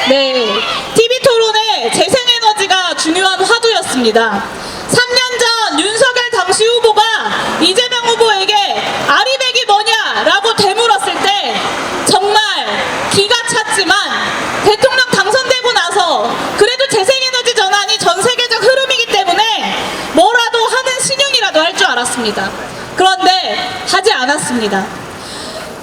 네, TV토론에 재생에너지가 중요한 화두였습니다. 3년 전 윤석열 당시 후보가 이재명 후보에게 아리백이 뭐냐라고 되물었을 때 정말 기가 찼지만 대통령 당선되고 나서 그래도 재생에너지 전환이 전 세계적 흐름이기 때문에 뭐라도 하는 신용이라도 할 줄 알았습니다. 그런데 하지 않았습니다.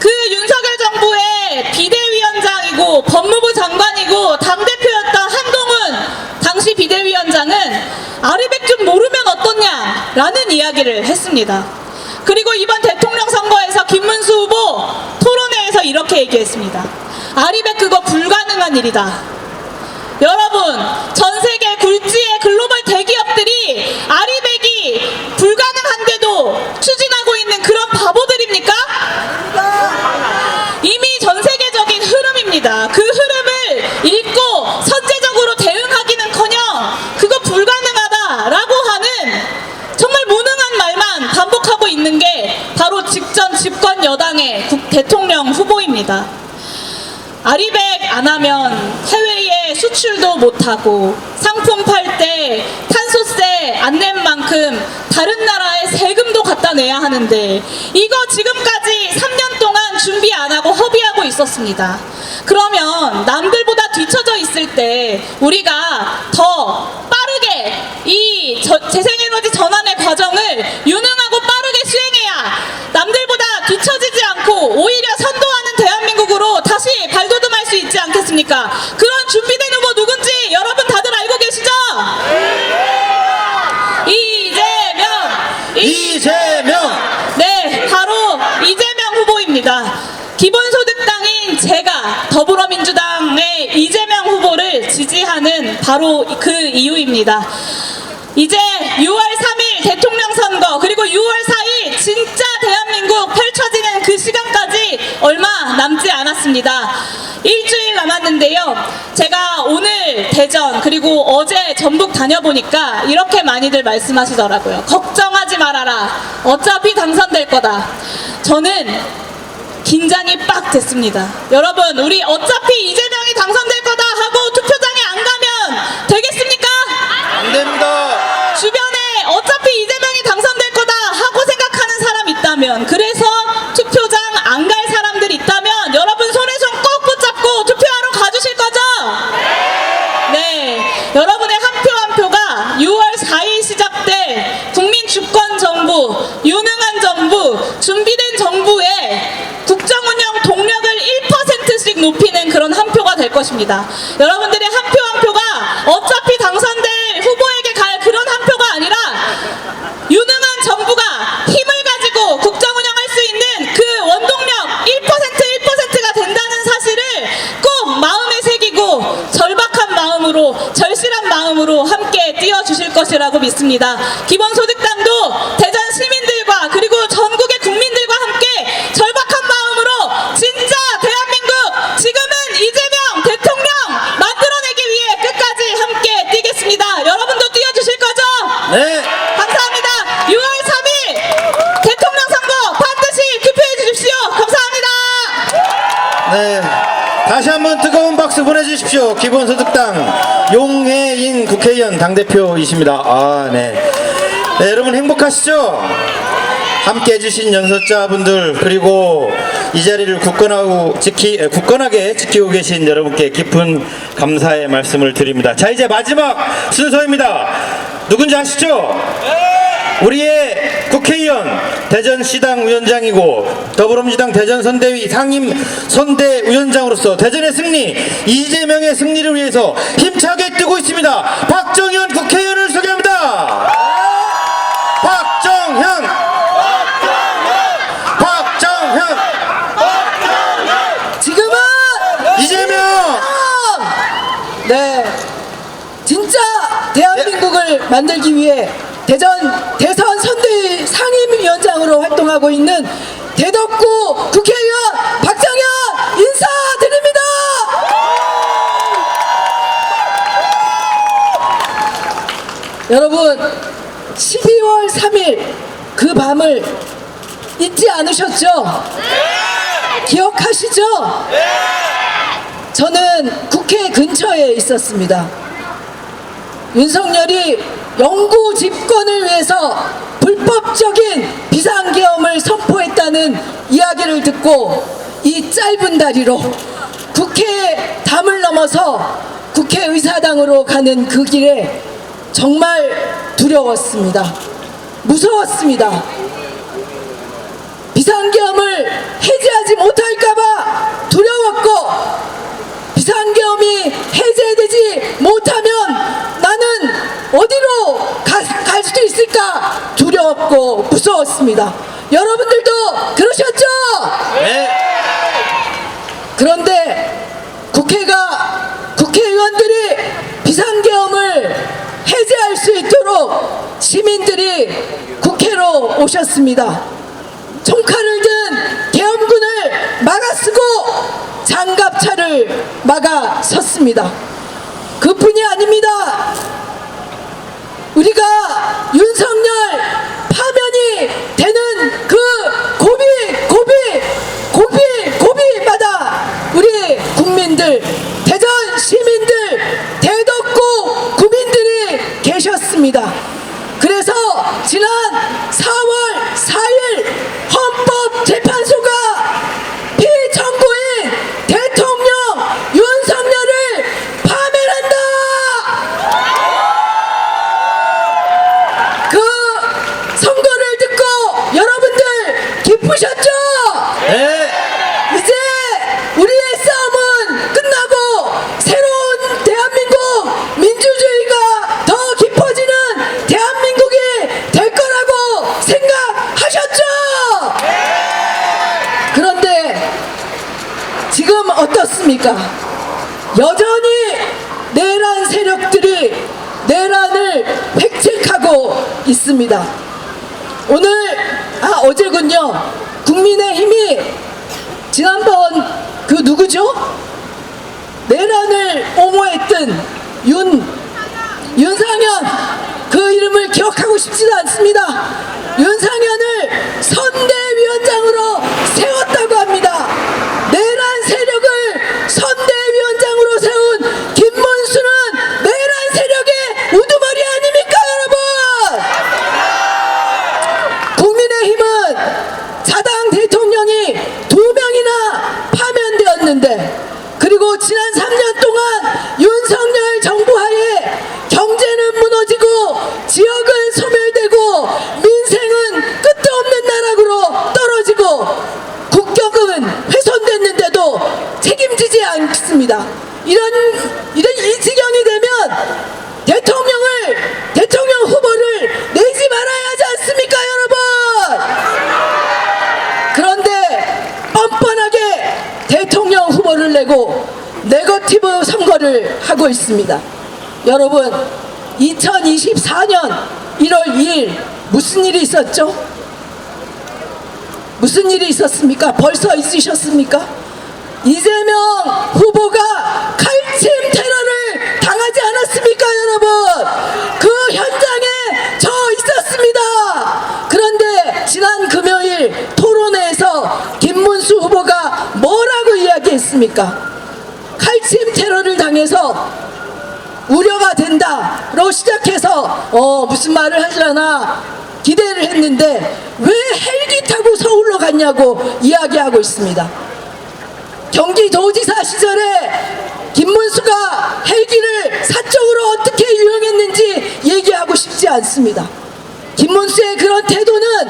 그 윤석열 정부의 비대위원장이고 법무부 장관이고 당대표였던 한동훈 당시 비대위원장은 아리백 좀 모르면 어떻냐라는 이야기를 했습니다. 그리고 이번 대통령 선거에서 김문수 후보 토론회에서 이렇게 얘기했습니다. 아리백 그거 불가능한 일이다. 여러분 전 세계 굴지의 글로벌 대기업들이 아리백이 불가능한데도 추진하고 있는 그런 바보들입니까? 이미 전 세계적인 흐름입니다. 그 흐름을 읽고 선제적으로 대응하기는커녕 그거 불가능하다라고 하는 정말 무능한 말만 반복하고 있는 게 바로 직전 집권 여당의 대통령 후보입니다. 아리백 안 하면 해외에 수출도 못하고 상품 팔 때 탄소세 안 낸 만큼 다른 나라에 세금도 갖다 내야 하는데 이거 지금까지 3년 동안 준비 안 하고 허비하고 있었습니다. 그러면 남들보다 뒤처져 있을 때 우리가 더 빠르게 이 재생에너지 전환의 과정을 유능하고 빠르게 수행해야 남들보다 뒤처지지 않고 오히려 선도하는 대한민국으로 다시 발돋움할 수 있지 않겠습니까? 그런 준비된 후보 누군지 여러분 다들 알고 계시죠? 이재명! 네, 바로 이재명 후보입니다. 기본소득당인 제가 더불어민주당의 이재명 후보를 지지하는 바로 그 이유입니다. 이제 6월 3일 대통령 선거 그리고 6월 4일 날이 얼마 남지 않았습니다. 일주일 남았는데요. 제가 오늘 대전 그리고 어제 전북 다녀보니까 이렇게 많이들 말씀하시더라고요. 걱정하지 말아라. 어차피 당선될 거다. 저는 긴장이 빡 됐습니다. 여러분, 우리 어차피 이재명이 당선될 거다 하고 투표장에 안 가면 되겠습니까? 안 됩니다. 주변에 어차피 이재명이 당선될 거다 하고 생각하는 사람 있다면, 그래서 투표장 안 갈 사람들 있다면 여러분 손에 손 꼭 붙잡고 투표하러 가주실 거죠? 네. 여러분의 한 표 한 표가 6월 4일 시작될 국민 주권 정부, 유능한 정부, 준비된 정부의 국정운영 동력을 1%씩 높이는 그런 한 표가 될 것입니다. 여러분들의 한 표 한 표가 어차피 당선될 후보에게 갈 그런 한 표가 아니라 유능한 정부가 힘을 가지고 국정운영할 수 있는 그 원동력 1%가 된다는 사실을 꼭 마음에 새기고 절박한 마음으로, 절실한 마음으로 함께 뛰어주실 것이라고 믿습니다. 기본소득당도 대전 시민들과 그리고 전국의 국민들과 함께 절박한 마음으로 진짜 대한민국, 지금은 이재명 대통령 만들어내기 위해 끝까지 함께 뛰겠습니다. 여러분도 뛰어주실 거죠? 네. 감사합니다. 6월 3일 대통령 선거 반드시 투표해 주십시오. 감사합니다. 네. 다시 한번 뜨거운 박수 보내주십시오. 기본소득당 용혜인 국회의원 당대표이십니다. 아, 네. 네, 여러분 행복하시죠? 함께 해주신 연설자분들, 그리고 이 자리를 굳건하게 지키고 계신 여러분께 깊은 감사의 말씀을 드립니다. 자, 이제 마지막 순서입니다. 누군지 아시죠? 우리의 국회의원, 대전시당 위원장이고 더불어민주당 대전선대위 상임선대위원장으로서 대전의 승리, 이재명의 승리를 위해서 힘차게 뛰고 있습니다. 박정현 국회의원을 소개합니다. 박정현. 지금은 이재명. 네, 진짜 대한민국을 만들기 위해 대선 선대위 상임위원장으로 활동하고 있는 대덕구 국회의원 박정현 인사드립니다. 여러분, 12월 3일 그 밤을 잊지 않으셨죠? 기억하시죠? 저는 국회 근처에 있었습니다. 윤석열이 영구 집권을 위해서 불법적인 비상계엄을 선포했다는 이야기를 듣고 이 짧은 다리로 국회 담을 넘어서 국회의사당으로 가는 그 길에 정말 두려웠습니다. 무서웠습니다. 비상계엄을 해제하지 못할까봐 두려웠고, 비상계엄이 해제되지 못하면 나는 어디로 갈 수도 있을까 두려웠고 무서웠습니다. 여러분들도 그러셨죠? 네. 그런데 국회의원들이 비상계엄을 해제할 수 있도록 시민들이 국회로 오셨습니다. 총칼을 든 계엄군을 막아쓰고 장갑차를 막아섰습니다. 그뿐이 아닙니다. 우리가 윤석열 파면이 되는 그 고비마다 우리 국민들, 대전 시민들, 대덕구 구민들이 계셨습니다. 그래서 지난 4월 4일 헌법재판소가 피청구인 대통령 윤석열을 파면한다! 그 선거를 듣고 여러분들 기쁘셨죠? 네. 이제 우리의 싸움은 끝나고 새로운 대한민국, 민주주의가 더 깊어지는 대한민국이 될 거라고 생각하셨죠? 그런데 지금 어떻습니까? 여전히 내란 세력들이 내란을 획책하고 있습니다. 어제군요, 국민의힘이 지난번 그 누구죠? 내란을 옹호했던 윤상현, 그 이름을 기억하고 싶지도 않습니다. 윤상현을 선대위원장으로 세웠다고 합니다. 내란 세력을 선대위원장으로 세운 김문수는 내란 세력의 우두머리 아닙니까, 여러분? 국민의힘은 자당 대통령이 2명이나 파면되었는데, 그리고 지난 3년 동안 윤석열 정부 하에 경제는 무너지고 지역은 소멸되고 민생은 끝도 없는 나락으로 떨어지고 국격은 훼손됐는데도 책임지지 않습니다. 이런 이 지경이 되면 대통령 후보를 내지 말아야 하지 않습니까, 여러분? 그런데 뻔뻔하게 대통령 후보를 내고 네거티브 선거를 하고 있습니다. 여러분, 2024년 1월 2일 무슨 일이 있었죠? 무슨 일이 있었습니까? 벌써 잊으셨습니까? 이재명 후보가 칼침 테러를 당하지 않았습니까, 여러분? 그 현장에 저 있었습니다. 그런데 지난 금요일 토론회에서 김문수 후보가 뭐라고 이야기했습니까? 칼침 테러를 당해서 우려가 된다로 시작해서 무슨 말을 하려나 기대를 했는데 왜 헬기 타고 서울로 갔냐고 이야기하고 있습니다. 경기도지사 시절에 김문수가 헬기를 사적으로 어떻게 유용했는지 얘기하고 싶지 않습니다. 김문수의 그런 태도는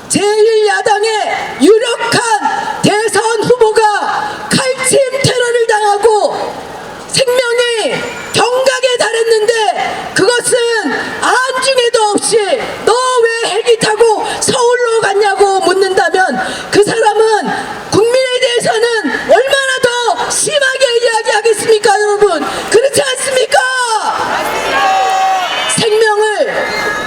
제1야당의 유력한 대선 후보가 칼침 테러를 당하고 생명이 경각에 달했는데 그것은 안중에도 없이 너 왜 헬기 타고 서울로 갔냐고 묻는다면 그 사람은 국민에 대해서는 얼마나 더 심하게 이야기하겠습니까, 여러분? 그렇지 않습니까?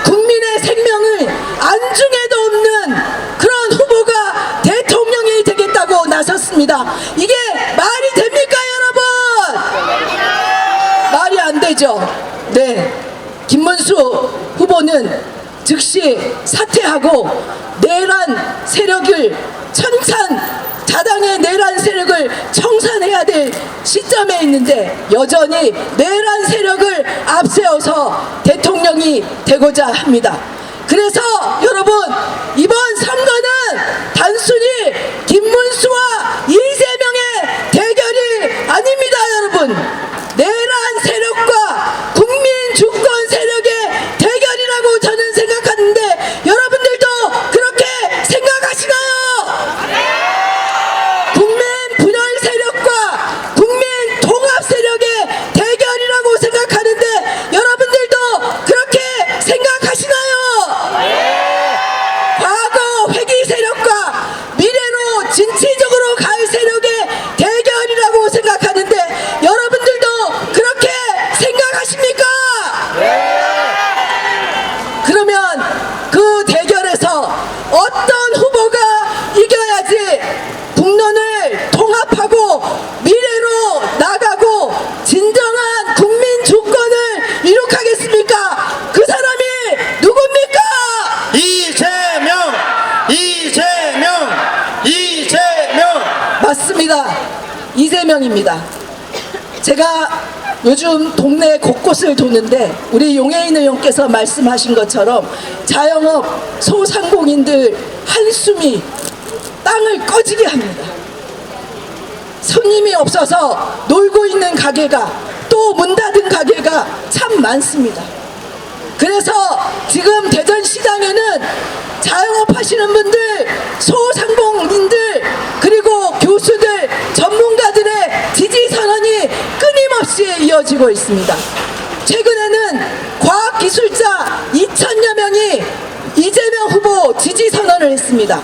국민의 생명을 안중에도 없는 그런 후보가 대통령이 되겠다고 나섰습니다. 이게 말이 됩니까, 여러분? 말이 안 되죠. 네, 김문수 후보는 즉시 사퇴하고 내란 세력을 자당의 내란 세력을 청산해야 될 시점에 있는데 여전히 내란 세력을 앞세워서 대통령이 되고자 합니다. 그래서 여러분, 이번 선거는 단순히 김문수와 이재명의 대결이 아닙니다, 여러분. 내란 세력과 국민 주권 세력의 대결이라고 저는 생각하는데 여러분들도 그렇게 생각하시나요? 국민 분열 세력과 국민 통합 세력의 대결이라고 생각하는데 여러분들도 그렇게 생각하시나요? 과거 회기 세력과 미래로 진취적으로 갈 세력의 대결이라고 생각하는데 여러분들도 그렇게 생각하십니까? 그러면 그 대결에서 어떤 후보가 이겨야지 국론을 통합하고 미래로 나가고 진정한 국민 주권을 이룩하겠습니까? 그 사람이 누굽니까? 이재명! 맞습니다. 이재명입니다. 제가 요즘 동네 곳곳을 도는데 우리 용해인 의원께서 말씀하신 것처럼 자영업 소상공인들 한숨이 땅을 꺼지게 합니다. 손님이 없어서 놀고 있는 가게가 또 문 닫은 가게가 참 많습니다. 그래서 지금 대전시장에는 자영업하시는 분들, 소상공인들, 그리고 교수들, 전문가들의 지지선언이 끊임없이 이어지고 있습니다. 최근에는 과학기술자 2,000여 명이 이재명 후보 지지선언을 했습니다.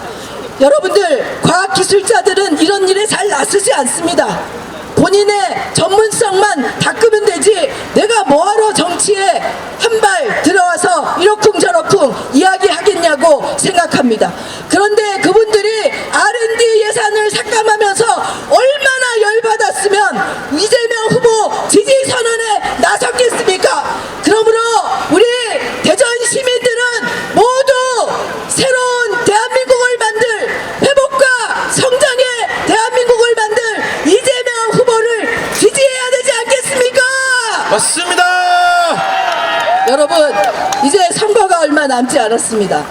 여러분들, 과학기술자들은 이런 일에 잘 나서지 않습니다. 본인의 전문성만 닦으면 되지 내가 뭐하러 정치에 한 발 들어와서 이러쿵저러쿵 이야기하겠냐고 생각합니다. 그런데 그분들이 R&D 맞습니다. 여러분, 이제 선거가 얼마 남지 않았습니다.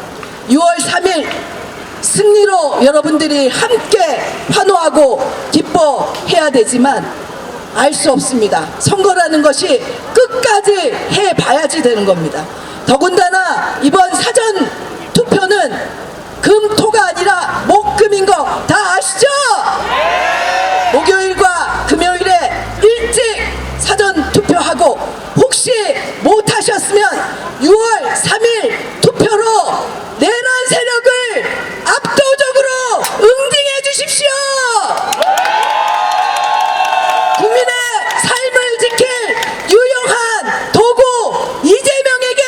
6월 3일 승리로 여러분들이 함께 환호하고 기뻐해야 되지만 알 수 없습니다. 선거라는 것이 끝까지 해봐야지 되는 겁니다. 더군다나 이번 사전 투표는 금토가 아니라 목금인 거 다 아시죠? 목요일과 금요일에 일찍 사전 투표하고 혹시 못하셨으면 6월 3일 투표로 내란 세력을 압도적으로 응징해 주십시오. 국민의 삶을 지킬 유용한 도구 이재명에게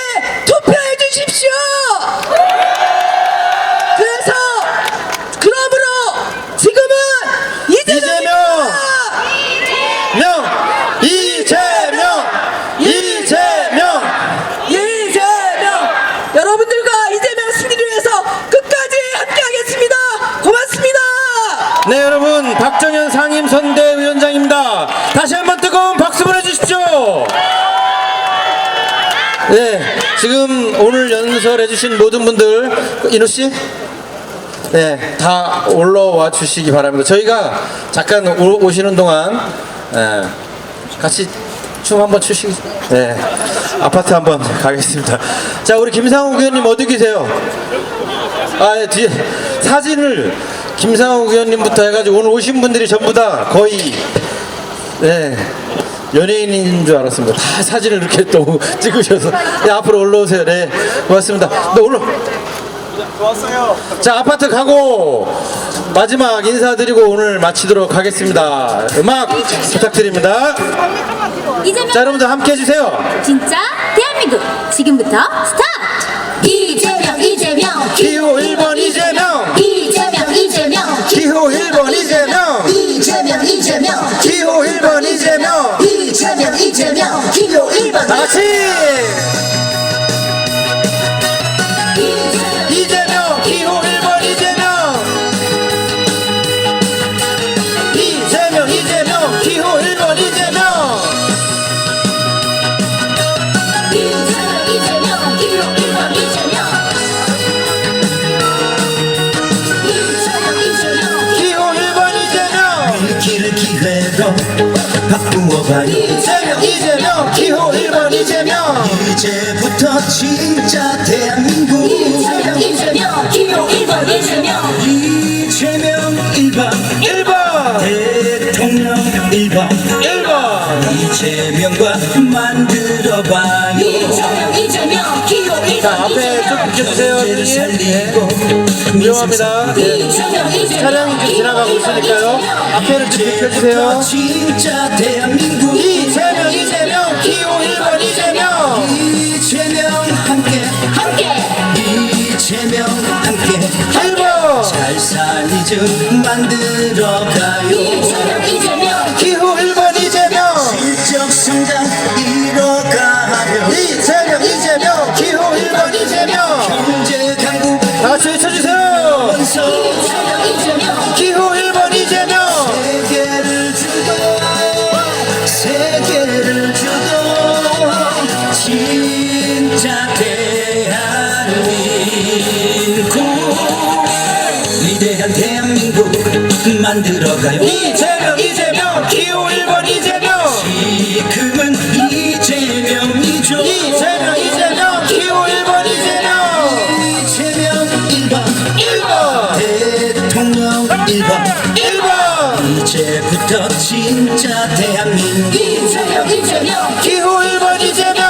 투표해 주십시오. 그러므로 지금은 이재명 여러분들과 이재명 승리를 위해서 끝까지 함께하겠습니다. 고맙습니다. 네, 여러분, 박정현 상임선대위원장입니다. 다시 한번 뜨거운 박수 보내주십시오. 네, 지금 오늘 연설해주신 모든 분들, 인호씨? 네, 다 올라와 주시기 바랍니다. 저희가 잠깐 오시는 동안 같이 춤 한번 추시기. 네, 아파트 한번 가겠습니다. 자, 우리 김상욱 의원님 어디 계세요? 아, 뒤에 사진을 김상욱 의원님부터 해가지고 오늘 오신 분들이 전부 다 거의 연예인인 줄 알았습니다. 다 사진을 이렇게 또 찍으셔서. 네, 앞으로 올라오세요. 네, 고맙습니다. 네, 좋았어요. 자, 아파트 가고 마지막 인사드리고 오늘 마치도록 하겠습니다. 음악 부탁드립니다. 자, 여러분들 함께 해주세요. 진짜 대한민국 지금부터 스타트. 이재명 기호 1번 이재명 기호 1번 이재명 기호 1번 이재명 기호 1번 다 같이 이재명 기호 1번 이재명 기호 1번 이재명 바꾸어봐요. 이재명 기호 1번 이재명 이제부터 진짜 대한민국 이재명 기호 1번 이재명 1번 대통령 1번 이재명과 만들어봐요. 이재명 기호 1번 자, 앞에 좀 비켜주세요. 문제를 살리고 위험합니다. 차량이 좀 지나가고 있으니까요. 앞에를 좀 비켜주세요. 진짜 대한민국 이재명 기호 1번 이재명 함께 이재명 함께 1번 잘 살기 만들어가요. 기호 1번 이재명 실적 성장 이뤄가요. 이재명 기호 1번 이재명 경제 강국 다 같이 외쳐주세요. 기호 1번 이재명 세계를 주도 진짜 대한민국 위대한 대한민국 만들어가요. 이재명 기호 1번 이재명 지금은 이재명이죠. 이재명 기호 1번 이재명 1번 대통령 1번 이제부터 진짜 대한민국 기호 1번 이재명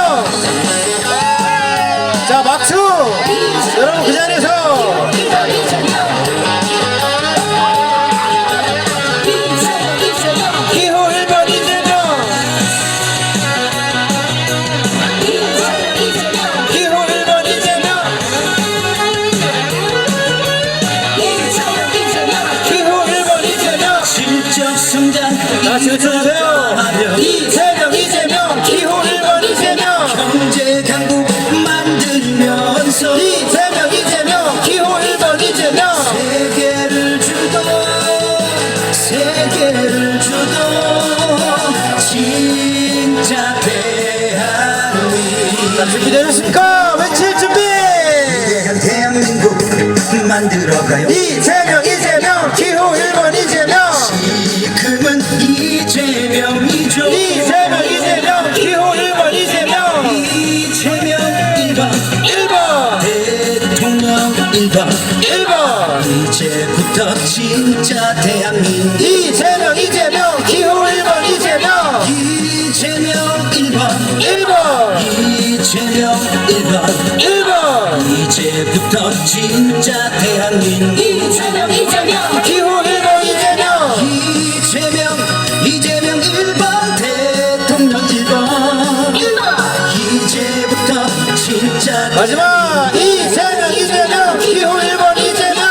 자, 박수 여러분 그 자리에서 기호 1번 이재명 기호 1번 이재명 기호 1번 이재명 실적 성장 다시 외쳐주세요. 이재명 기호 1번 이재명 경제 강국 만들면서 이재명 기호 1번 이재명 세계를 주도 진짜 대 자, 준비되셨습니까? 외칠 준비! 위대한 대한민국 만들어가요. 이재명 기호 1번 이재명 지금은 이재명이죠. 이재명 기호 1번 이재명 이재명 1번 1번 대통령 1번 1번 이제부터 진짜 대한민국 이재명 기호 1번 이재명 1번 이재명 1번 이제부터 진짜 대한민국 이재명 기호 1번 이재명 이재명 1번 대통령 1번 이제부터 진짜 마지막 이재명 기호 1번 이재명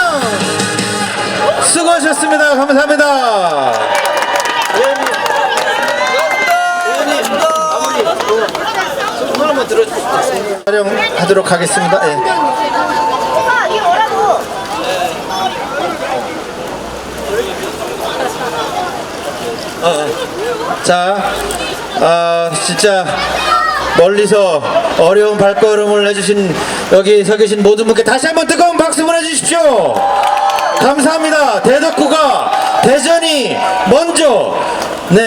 수고하셨습니다. 감사합니다. 하나만 들어주세요. 촬영하도록 하겠습니다. 예. 자, 진짜 멀리서 어려운 발걸음을 해주신 여기 서 계신 모든 분께 다시 한번 뜨거운 박수 보내주십시오. 감사합니다. 대덕구가 대전이 먼저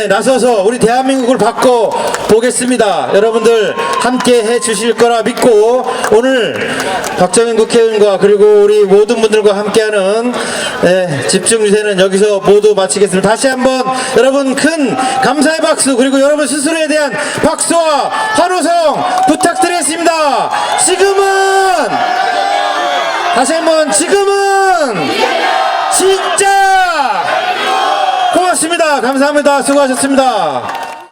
나서서 우리 대한민국을 바꿔 보겠습니다. 여러분들 함께 해주실 거라 믿고 오늘 박정현 국회의원과 그리고 우리 모든 분들과 함께하는 집중유세는 여기서 모두 마치겠습니다. 다시 한번 여러분 큰 감사의 박수 그리고 여러분 스스로에 대한 박수와 환호성 부탁드리겠습니다. 지금은 다시 한번 지금은 진짜 고맙습니다. 감사합니다. 수고하셨습니다.